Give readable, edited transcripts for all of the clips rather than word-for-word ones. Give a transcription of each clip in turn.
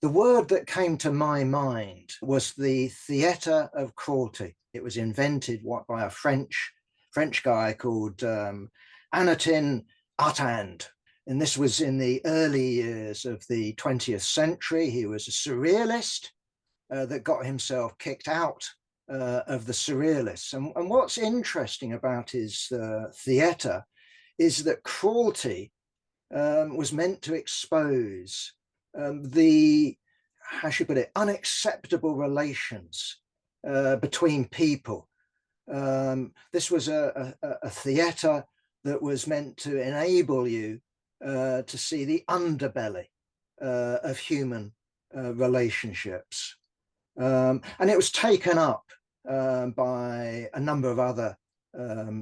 The word that came to my mind was the theatre of cruelty. It was invented by a French guy called Anatin Artand. And this was in the early years of the 20th century. He was a surrealist that got himself kicked out of the surrealists. And what's interesting about his theatre is that cruelty was meant to expose the, how should I put it, unacceptable relations between people. This was a theatre that was meant to enable you to see the underbelly of human relationships. And it was taken up by a number of other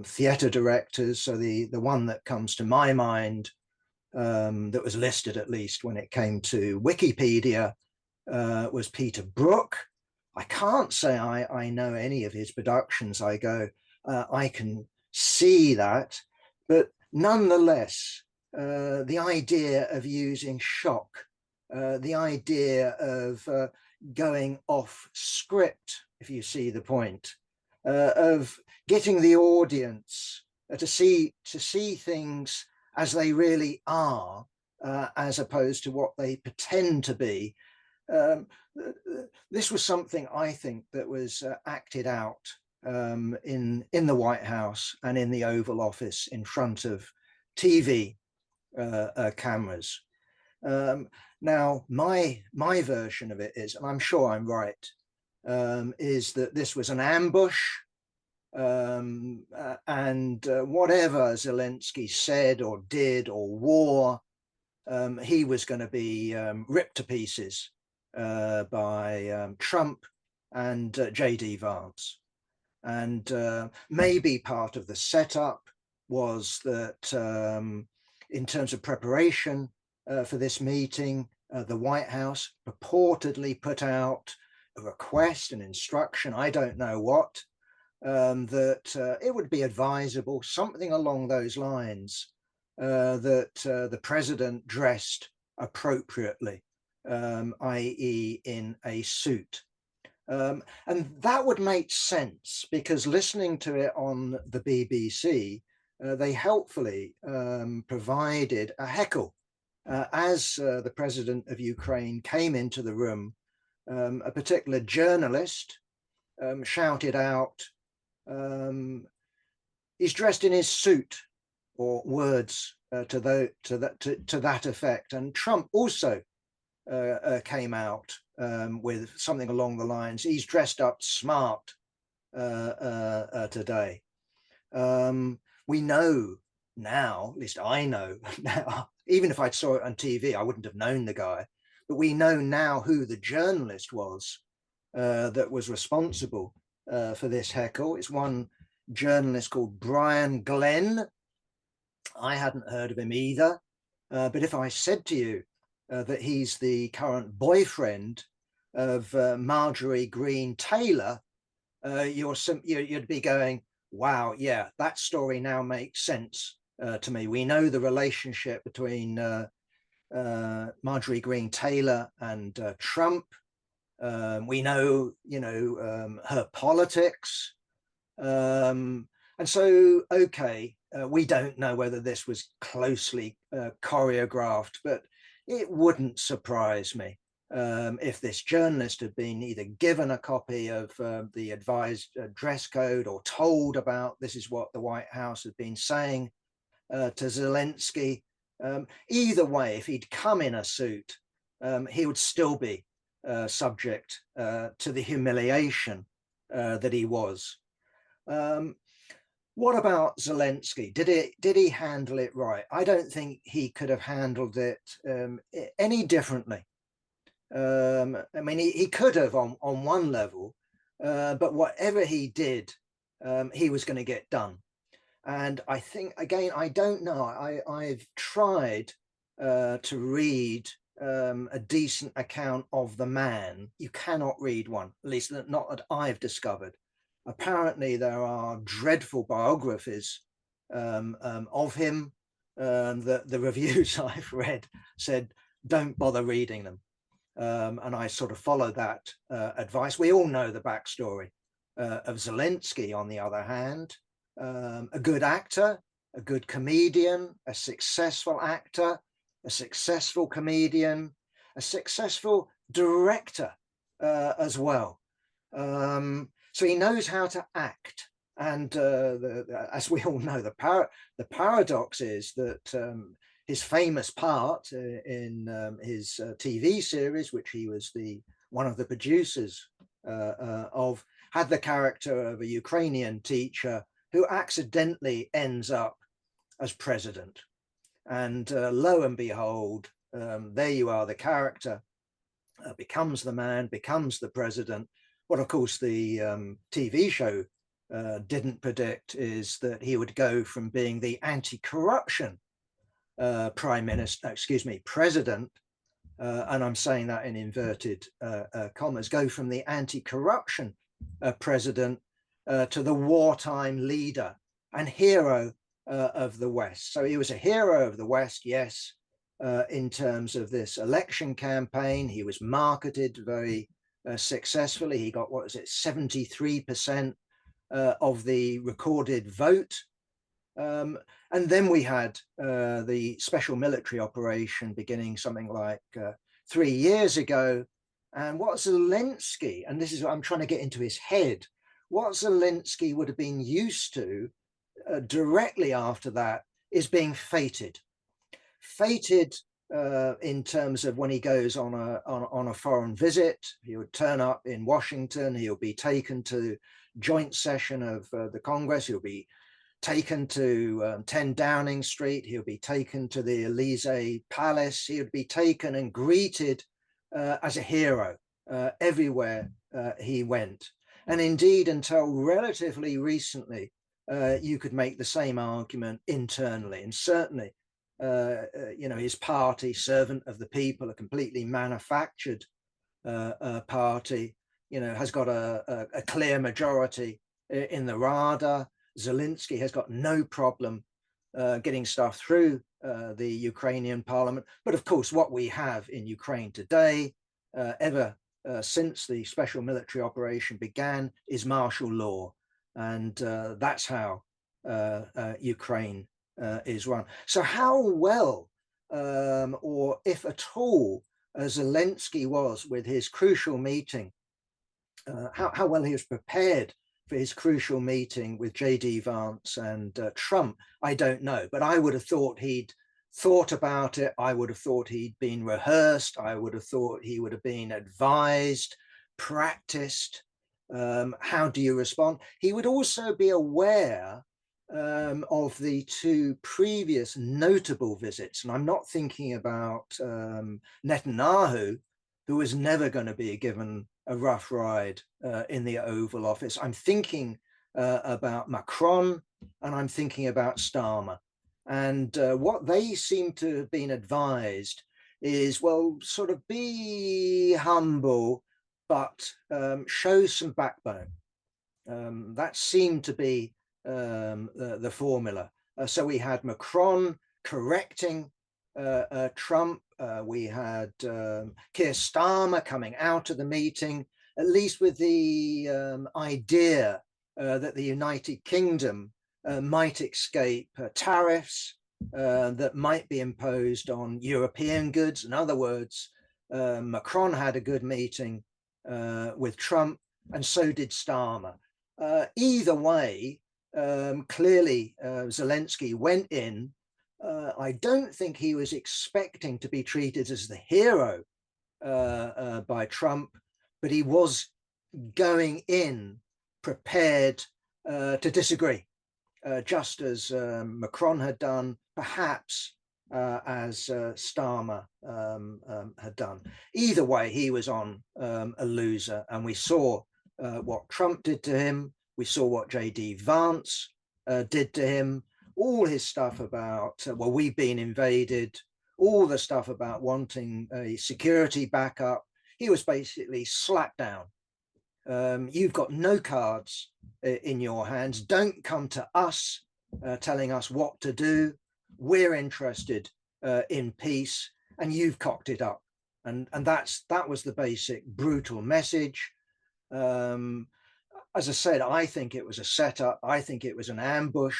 theatre directors. So the one that comes to my mind that was listed, at least when it came to Wikipedia, was Peter Brook. I can't say I know any of his productions. I can see that, but nonetheless, the idea of using shock, the idea of going off script, if you see the point, of getting the audience to see things as they really are, as opposed to what they pretend to be. This was something I think that was acted out in the White House and in the Oval Office in front of TV cameras. Now, my version of it is, and I'm sure I'm right, is that this was an ambush. And whatever Zelensky said or did or wore, he was going to be ripped to pieces by Trump and J.D. Vance. And maybe part of the setup was that in terms of preparation for this meeting, the White House purportedly put out a request, an instruction, I don't know what, that it would be advisable, something along those lines, that the president dressed appropriately, i.e. in a suit. And that would make sense because listening to it on the BBC, they helpfully provided a heckle. As the president of Ukraine came into the room, a particular journalist shouted out, he's dressed in his suit, or words to that effect. And Trump also came out with something along the lines, he's dressed up smart today. We know now, at least I know now, even if I saw it on TV, I wouldn't have known the guy, but we know now who the journalist was that was responsible for this heckle. It's one journalist called Brian Glenn. I hadn't heard of him either, but if I said to you that he's the current boyfriend of Marjorie Green Taylor, you'd be going, wow, yeah, that story now makes sense to me. We know the relationship between Marjorie Green Taylor and Trump. We know, her politics. And so, okay, we don't know whether this was closely choreographed, but it wouldn't surprise me if this journalist had been either given a copy of the advised dress code or told about this is what the White House had been saying to Zelensky. Either way, if he'd come in a suit, he would still be subject to the humiliation that he was. What about Zelensky? Did he handle it right? I don't think he could have handled it any differently. I mean, he could have on one level, but whatever he did, he was going to get done. And I think, again, I don't know. I've tried to read a decent account of the man. You cannot read one, at least not that I've discovered. Apparently, there are dreadful biographies of him that the reviews I've read said, don't bother reading them. and I sort of follow that advice. We all know the backstory of Zelensky, on the other hand, a good actor, a good comedian, a successful actor, a successful comedian, a successful director as well. So he knows how to act. And as we all know, the paradox is that his famous part in his TV series, which he was one of the producers of, had the character of a Ukrainian teacher who accidentally ends up as president. And lo and behold, there you are, the character becomes the man, becomes the president. What, of course, the TV show didn't predict is that he would go from being the anti-corruption president, and I'm saying that in inverted commas, go from the anti-corruption president to the wartime leader and hero of the West. So he was a hero of the West, yes, in terms of this election campaign. He was marketed very successfully. He got, 73% of the recorded vote. And then we had the special military operation beginning something like 3 years ago. And what Zelensky, and this is what I'm trying to get into his head, what Zelensky would have been used to directly after that is being feted. Feted in terms of when he goes on a foreign visit, he would turn up in Washington, he'll be taken to joint session of the Congress, he'll be taken to 10 Downing Street, he'll be taken to the Elysee Palace, he would be taken and greeted as a hero everywhere he went. And indeed, until relatively recently, you could make the same argument internally. And certainly, his party, Servant of the People, a completely manufactured party, has got a clear majority in the Rada. Zelensky has got no problem getting stuff through the Ukrainian parliament. But of course, what we have in Ukraine today, ever since the special military operation began, is martial law. And that's how Ukraine is run. So how well, or if at all, Zelensky was with his crucial meeting, how well he was prepared for his crucial meeting with J.D. Vance and Trump, I don't know. But I would have thought he'd thought about it. I would have thought he'd been rehearsed. I would have thought he would have been advised, practiced. How do you respond? He would also be aware of the two previous notable visits. And I'm not thinking about Netanyahu, who was never going to be given a rough ride in the Oval Office. I'm thinking about Macron, and I'm thinking about Starmer. And what they seem to have been advised is, well, sort of be humble, but show some backbone. That seemed to be the formula. So we had Macron correcting Trump. We had Keir Starmer coming out of the meeting, at least with the idea that the United Kingdom might escape tariffs that might be imposed on European goods. In other words, Macron had a good meeting with Trump, and so did Starmer. Either way, clearly Zelensky went in. I don't think he was expecting to be treated as the hero by Trump, but he was going in prepared to disagree, just as Macron had done, perhaps as Starmer had done. Either way, he was on a loser, and we saw what Trump did to him. We saw what J.D. Vance did to him. All his stuff about, well, we've been invaded, all the stuff about wanting a security backup. He was basically slapped down. You've got no cards in your hands. Don't come to us telling us what to do. We're interested in peace, and you've cocked it up And that was the basic brutal message. Um, as I said, I think it was a setup. I think it was an ambush.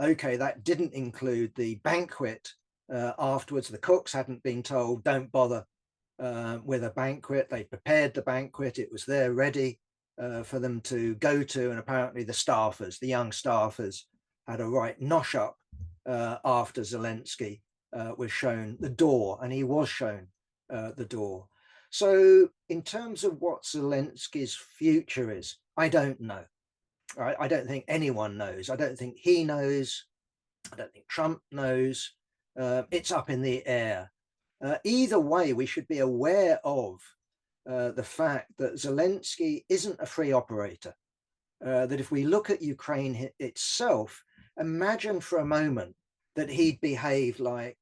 Okay, that didn't include the banquet afterwards. The cooks hadn't been told, don't bother with a banquet. They prepared the banquet. It was there ready for them to go to. And apparently the staffers, the young staffers, had a right nosh up after Zelensky was shown the door, and he was shown the door. So in terms of what Zelensky's future is, I don't know. I don't think anyone knows. I don't think he knows. I don't think Trump knows. It's up in the air. Either way, we should be aware of the fact that Zelensky isn't a free operator. That if we look at Ukraine itself, imagine for a moment that he'd behaved like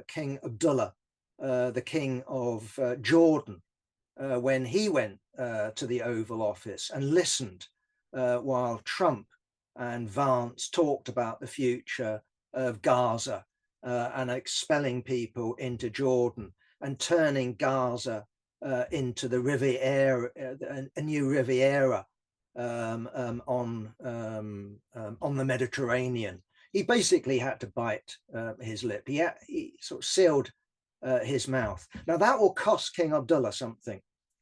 King Abdullah, the king of Jordan, when he went to the Oval Office and listened while Trump and Vance talked about the future of Gaza and expelling people into Jordan and turning Gaza into the Riviera, a new Riviera on the Mediterranean. He basically had to bite his lip. He sort of sealed his mouth. Now that will cost King Abdullah something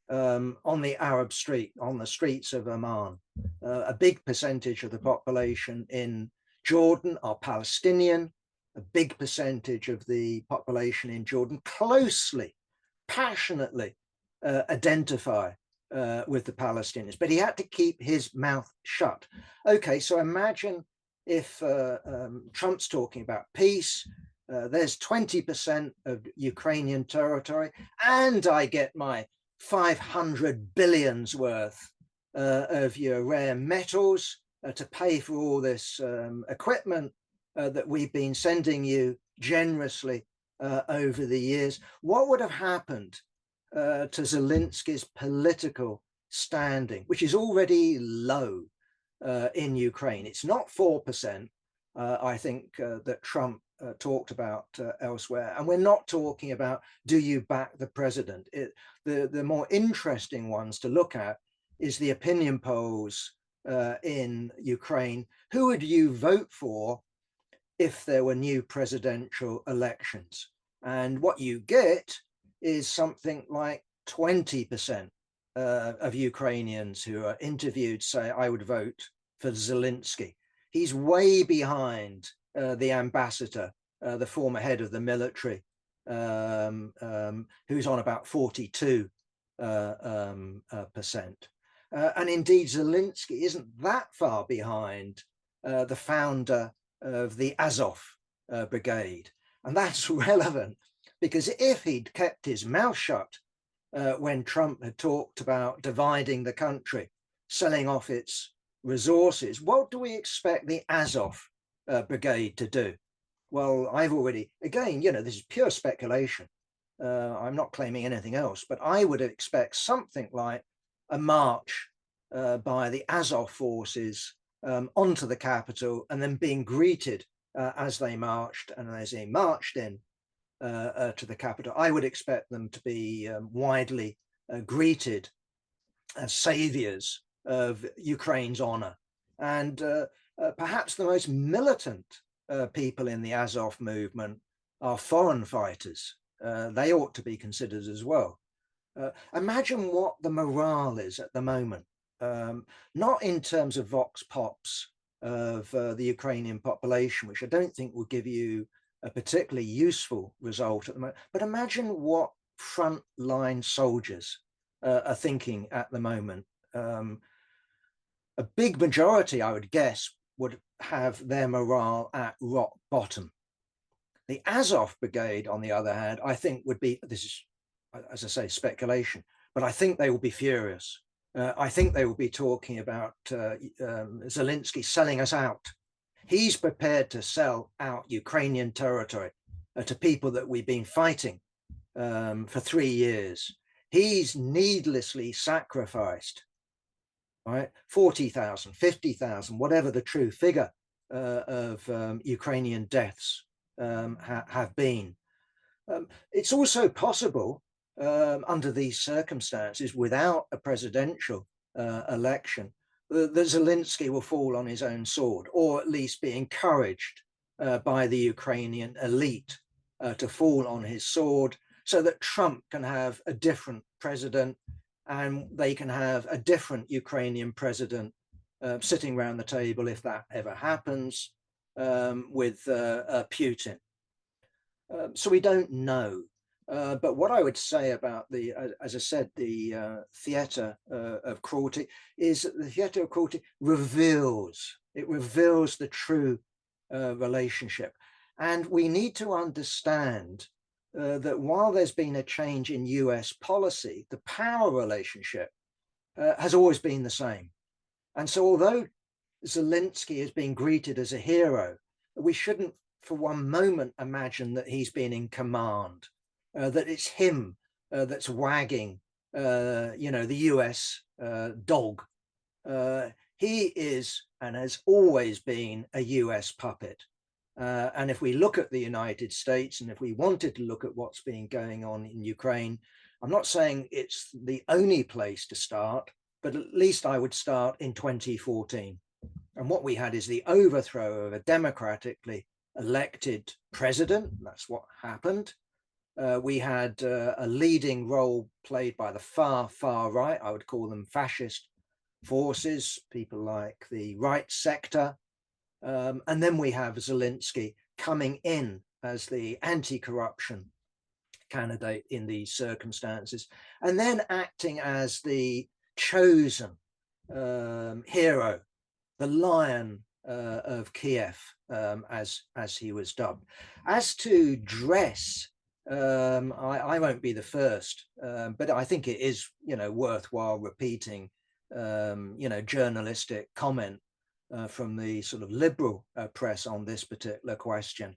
on the Arab street, on the streets of Amman. A big percentage of the population in Jordan are Palestinian. A big percentage of the population in Jordan closely, passionately identify with the Palestinians, but he had to keep his mouth shut. Okay, so imagine if Trump's talking about peace, there's 20% of Ukrainian territory, and I get my 500 billions worth of your rare metals to pay for all this equipment that we've been sending you generously over the years. What would have happened to Zelensky's political standing, which is already low in Ukraine? It's not 4%, I think, that Trump talked about elsewhere. And we're not talking about, do you back the president? The more interesting ones to look at is the opinion polls in Ukraine. Who would you vote for if there were new presidential elections? And what you get is something like 20% of Ukrainians who are interviewed say, I would vote for Zelensky. He's way behind the ambassador, the former head of the military, who's on about 42%. And indeed, Zelensky isn't that far behind the founder of the Azov brigade. And that's relevant because if he'd kept his mouth shut when Trump had talked about dividing the country, selling off its resources, what do we expect the Azov brigade to do? Well, I've already, again, this is pure speculation. I'm not claiming anything else, but I would expect something like a march by the Azov forces onto the capital and then being greeted as they marched, and as they marched in to the capital, I would expect them to be widely greeted as saviors of Ukraine's honor. And perhaps the most militant people in the Azov movement are foreign fighters. They ought to be considered as well. Imagine what the morale is at the moment, not in terms of vox pops of the Ukrainian population, which I don't think will give you a particularly useful result at the moment, but imagine what frontline soldiers are thinking at the moment. A big majority, I would guess, would have their morale at rock bottom. The Azov brigade, on the other hand, I think would be, this is, as I say, speculation, but I think they will be furious. I think they will be talking about Zelensky selling us out. He's prepared to sell out Ukrainian territory to people that we've been fighting for 3 years. He's needlessly sacrificed, right? 40,000, 50,000, whatever the true figure of Ukrainian deaths have been. It's also possible under these circumstances, without a presidential election, that Zelensky will fall on his own sword, or at least be encouraged by the Ukrainian elite to fall on his sword, so that Trump can have a different president and they can have a different Ukrainian president sitting around the table, if that ever happens, with Putin. So we don't know. But what I would say about the, as I said, the theatre of cruelty is that the theatre of cruelty reveals the true relationship. And we need to understand that while there's been a change in US policy, the power relationship has always been the same. And so although Zelensky is being greeted as a hero, we shouldn't for one moment imagine that he's been in command, that it's him that's wagging, the US dog. He is and has always been a US puppet. And if we look at the United States, and if we wanted to look at what's been going on in Ukraine, I'm not saying it's the only place to start, but at least I would start in 2014. And what we had is the overthrow of a democratically elected president. That's what happened. We had a leading role played by the far right. I would call them fascist forces, people like the right sector. And then we have Zelensky coming in as the anti-corruption candidate in these circumstances, and then acting as the chosen hero, the lion of Kiev, as he was dubbed. As to dress, I won't be the first, but I think it is, worthwhile repeating, journalistic comment from the sort of liberal press on this particular question.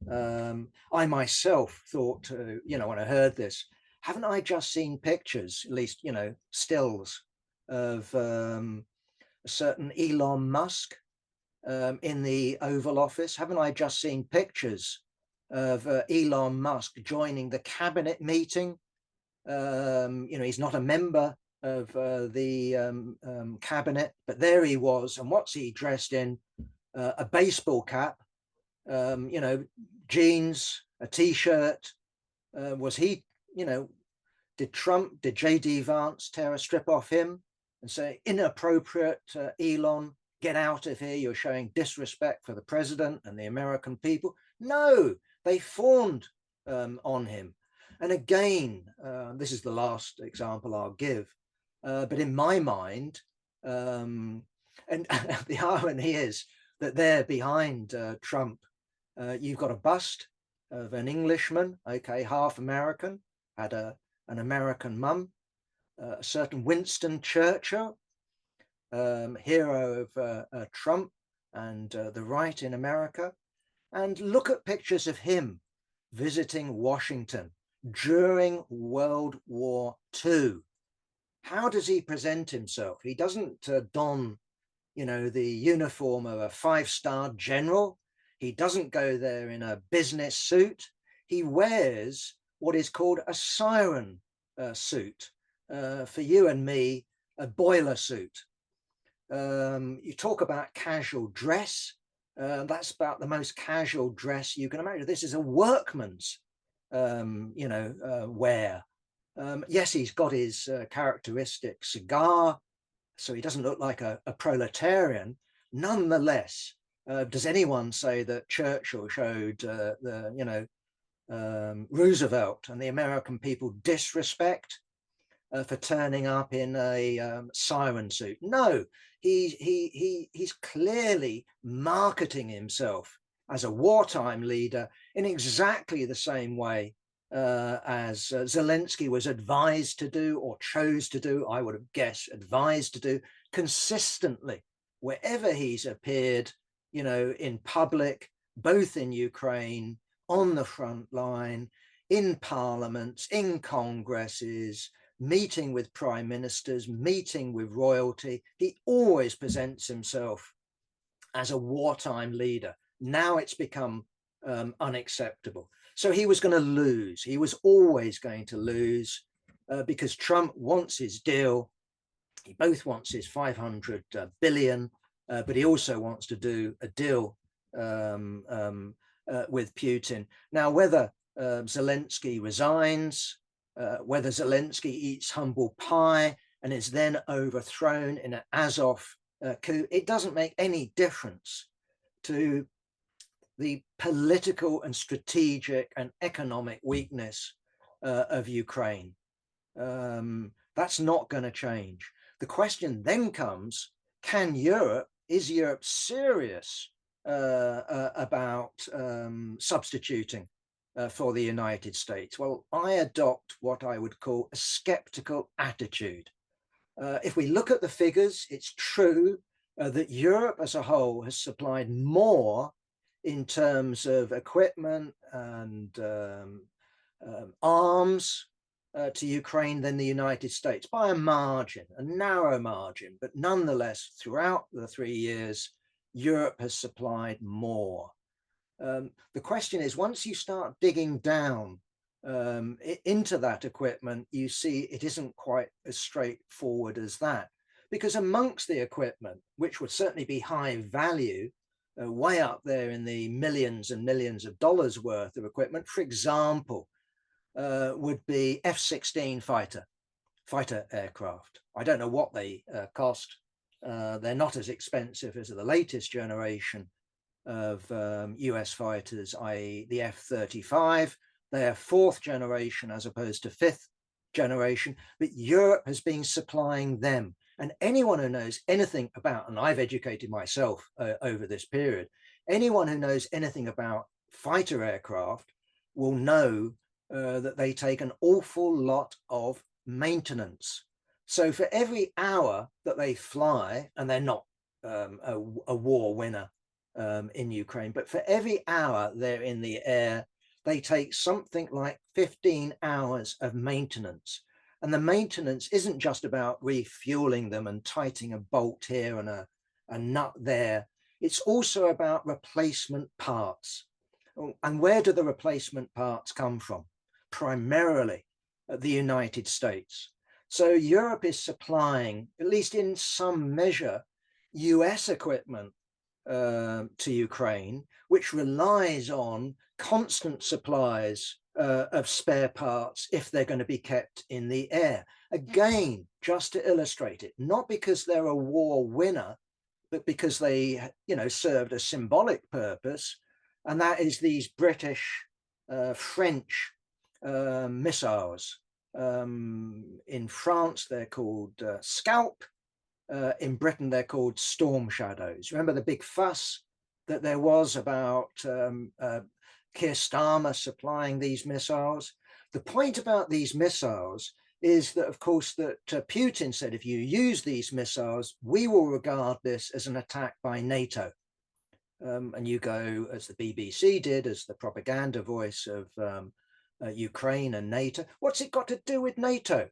I myself thought, when I heard this, haven't I just seen pictures, at least, stills of a certain Elon Musk in the Oval Office? Haven't I just seen pictures of Elon Musk joining the cabinet meeting? He's not a member of the cabinet, but there he was. And what's he dressed in? A baseball cap, jeans, a t-shirt. Was he, did J.D. Vance tear a strip off him and say, inappropriate, Elon, get out of here, you're showing disrespect for the president and the American people? No, they fawned on him. And again, this is the last example I'll give, but in my mind, and the irony is that there behind Trump, you've got a bust of an Englishman, okay, half American, had an American mum, a certain Winston Churchill, hero of Trump and the right in America. And look at pictures of him visiting Washington during World War II. How does he present himself? He doesn't don, the uniform of a five-star general. He doesn't go there in a business suit. He wears what is called a siren suit. For you and me, a boiler suit. You talk about casual dress. That's about the most casual dress you can imagine. This is a workman's, wear. Yes, he's got his characteristic cigar, so he doesn't look like a proletarian. Nonetheless, does anyone say that Churchill showed Roosevelt and the American people disrespect for turning up in a siren suit? No, he's clearly marketing himself as a wartime leader in exactly the same way as Zelensky was advised to do, or chose to do, I would have guessed, advised to do consistently wherever he's appeared, in public, both in Ukraine, on the front line, in parliaments, in congresses, meeting with prime ministers, meeting with royalty. He always presents himself as a wartime leader. Now it's become unacceptable. So he was going to lose. He was always going to lose because Trump wants his deal. He both wants his 500 billion, but he also wants to do a deal with Putin. Now, whether Zelensky resigns, whether Zelensky eats humble pie and is then overthrown in an Azov coup, it doesn't make any difference to the political and strategic and economic weakness of Ukraine. That's not going to change. The question then comes, is Europe serious about substituting for the United States? Well, I adopt what I would call a skeptical attitude. If we look at the figures, it's true that Europe as a whole has supplied more in terms of equipment and arms to Ukraine than the United States by a margin, a narrow margin, but nonetheless, throughout the 3 years, Europe has supplied more. The question is, once you start digging down into that equipment, you see it isn't quite as straightforward as that, because amongst the equipment, which would certainly be high value, way up there in the millions and millions of dollars worth of equipment, for example, would be F-16 fighter aircraft. I don't know what they cost. They're not as expensive as the latest generation of US fighters, i.e. the F-35. They're fourth generation as opposed to fifth generation, but Europe has been supplying them. And anyone who knows anything about, and I've educated myself over this period, anyone who knows anything about fighter aircraft will know that they take an awful lot of maintenance. So for every hour that they fly, and they're not a war winner in Ukraine, but for every hour they're in the air, they take something like 15 hours of maintenance. And the maintenance isn't just about refueling them and tightening a bolt here and a nut there. It's also about replacement parts. And where do the replacement parts come from? Primarily the United States. So Europe is supplying, at least in some measure, US equipment to Ukraine, which relies on constant supplies of spare parts if they're going to be kept in the air. Again, just to illustrate it, not because they're a war winner, but because they, served a symbolic purpose, and that is these British, French missiles. In France, they're called Scalp. In Britain, they're called Storm Shadows. Remember the big fuss that there was about Keir Starmer supplying these missiles? The point about these missiles is that, of course, that Putin said, if you use these missiles, we will regard this as an attack by NATO. And you go, as the BBC did, as the propaganda voice of Ukraine and NATO. What's it got to do with NATO?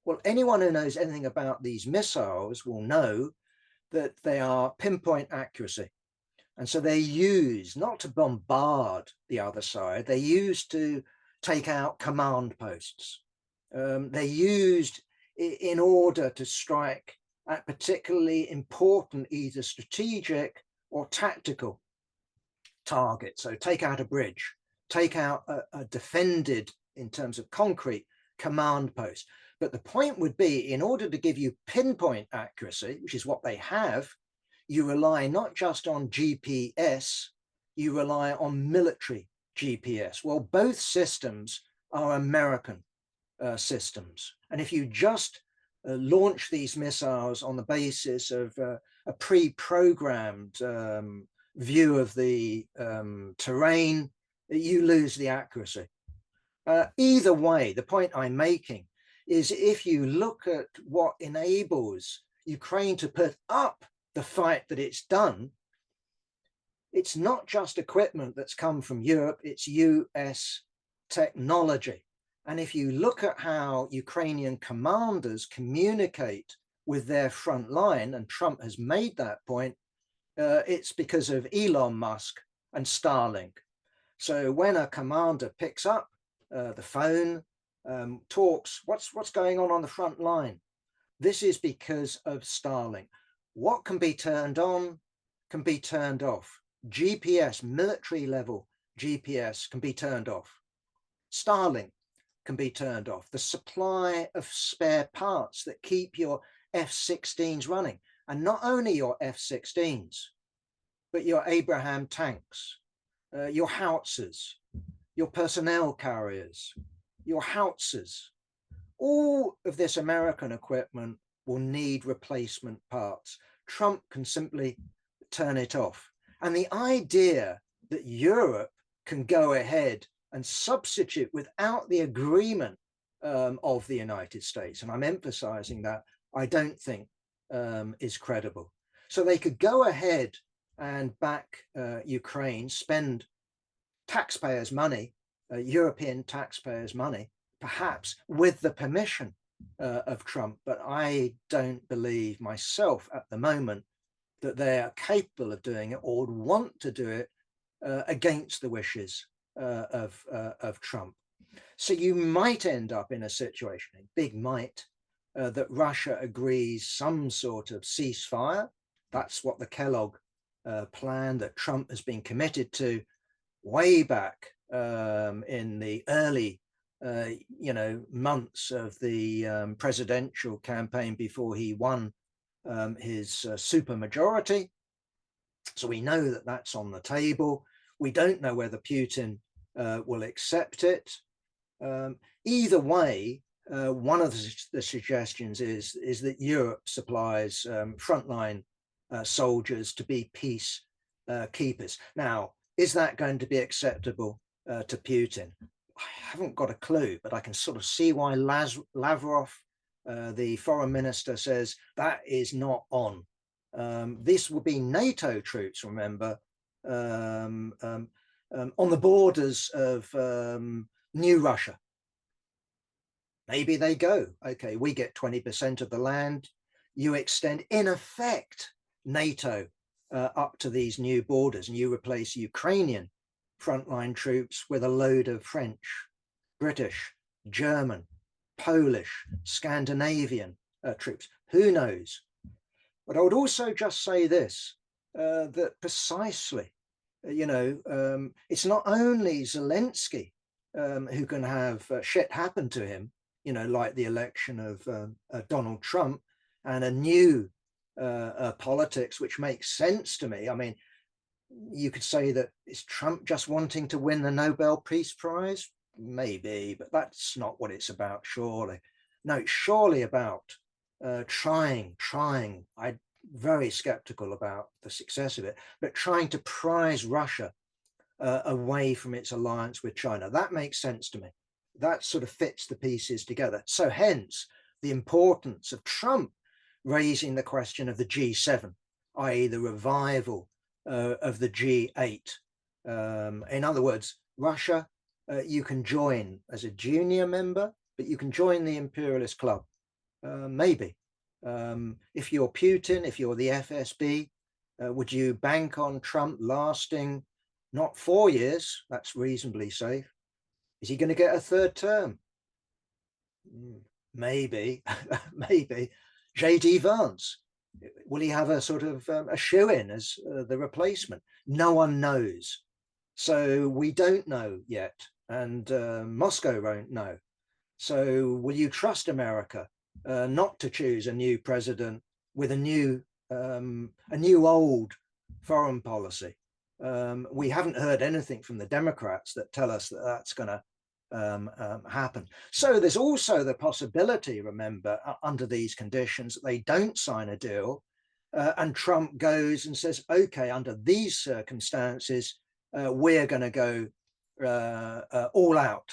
Well, anyone who knows anything about these missiles will know that they are pinpoint accuracy. And so they're used not to bombard the other side, they're used to take out command posts. They're used in order to strike at particularly important either strategic or tactical targets. So take out a bridge, take out a defended, in terms of concrete, command post. But the point would be, in order to give you pinpoint accuracy, which is what they have, you rely not just on GPS, you rely on military GPS. Well, both systems are American systems. And if you just launch these missiles on the basis of a pre-programmed view of the terrain, you lose the accuracy. Either way, the point I'm making is, if you look at what enables Ukraine to put up the fight that it's done, it's not just equipment that's come from Europe, it's US technology. And if you look at how Ukrainian commanders communicate with their front line, and Trump has made that point, it's because of Elon Musk and Starlink. So when a commander picks up the phone, talks, what's going on the front line? This is because of Starlink. What can be turned on can be turned off. GPS, military level GPS can be turned off. Starlink can be turned off. The supply of spare parts that keep your F-16s running, and not only your F-16s, but your Abraham tanks, your howitzers, your personnel carriers, your howitzers. All of this American equipment will need replacement parts. Trump can simply turn it off. And the idea that Europe can go ahead and substitute without the agreement of the United States, and I'm emphasizing that, I don't think is credible. So they could go ahead and back Ukraine, spend taxpayers' money, European taxpayers' money, perhaps with the permission of Trump. But I don't believe myself at the moment that they are capable of doing it or would want to do it against the wishes of Trump. So you might end up in a situation, a big might, that Russia agrees some sort of ceasefire. That's what the Kellogg plan that Trump has been committed to way back in the early months of the presidential campaign before he won his supermajority. So we know that that's on the table. We don't know whether Putin will accept it. Either way, one of the suggestions is that Europe supplies frontline soldiers to be peace keepers. Now, is that going to be acceptable to Putin? I haven't got a clue, but I can sort of see why Lavrov, the foreign minister, says that is not on. This will be NATO troops, remember, on the borders of New Russia. Maybe they go, okay, we get 20% of the land. You extend, in effect, NATO up to these new borders, and you replace Ukrainian frontline troops with a load of French, British, German, Polish, Scandinavian troops. Who knows? But I would also just say this, that precisely, it's not only Zelensky who can have shit happen to him, like the election of Donald Trump and a new politics, which makes sense to me. I mean, you could say that is Trump just wanting to win the Nobel Peace Prize? Maybe, but that's not what it's about, surely. No, it's surely about trying. I'm very skeptical about the success of it, but trying to prize Russia away from its alliance with China. That makes sense to me. That sort of fits the pieces together. So hence the importance of Trump raising the question of the G7, i.e. the revival of the G8. In other words, Russia, you can join as a junior member, but you can join the imperialist club, maybe. If you're Putin, if you're the FSB, would you bank on Trump lasting not 4 years? That's reasonably safe. Is he going to get a third term? Maybe, maybe. J.D. Vance, will he have a sort of a shoe-in as the replacement? No one knows. So we don't know yet, and Moscow won't know. So will you trust America not to choose a new president with a new old foreign policy? We haven't heard anything from the Democrats that tell us that that's going to happen. So there's also the possibility, remember, under these conditions, that they don't sign a deal and Trump goes and says, okay, under these circumstances, we're going to go all out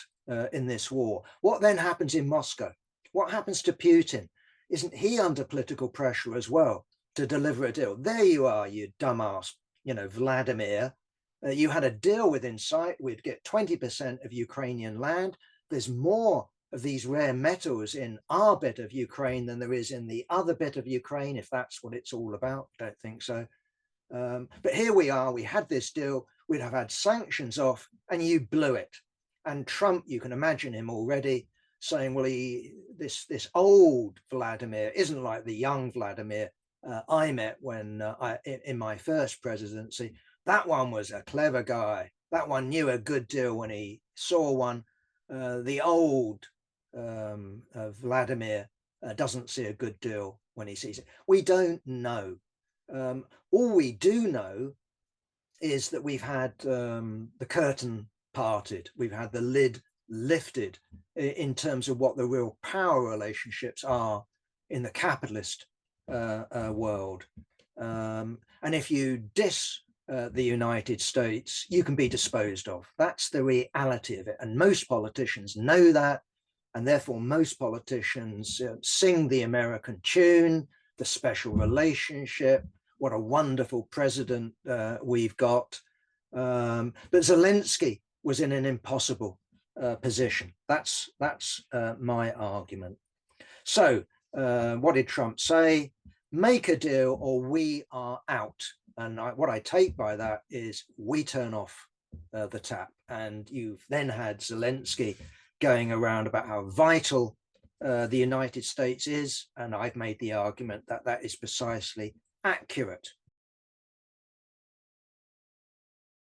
in this war. What then happens in Moscow? What happens to Putin? Isn't he under political pressure as well to deliver a deal? There you are, you dumbass, Vladimir. You had a deal within sight. We'd get 20% of Ukrainian land. There's more of these rare metals in our bit of Ukraine than there is in the other bit of Ukraine, if that's what it's all about. I don't think so. But here we are. We had this deal. we'd have had sanctions off, and you blew it. And Trump, you can imagine him already saying, well, this old Vladimir isn't like the young Vladimir I met when in my first presidency. That one was a clever guy. That one knew a good deal when he saw one. The old Vladimir doesn't see a good deal when he sees it. We don't know. All we do know is that we've had the curtain parted. We've had the lid lifted in terms of what the real power relationships are in the capitalist world. And if you diss the United States, you can be disposed of. That's the reality of it. And most politicians know that. And therefore, most politicians sing the American tune, the special relationship. What a wonderful president we've got. But Zelensky was in an impossible position. That's my argument. So what did Trump say? Make a deal or we are out. And what I take by that is we turn off the tap. And you've then had Zelensky going around about how vital the United States is. And I've made the argument that that is precisely accurate.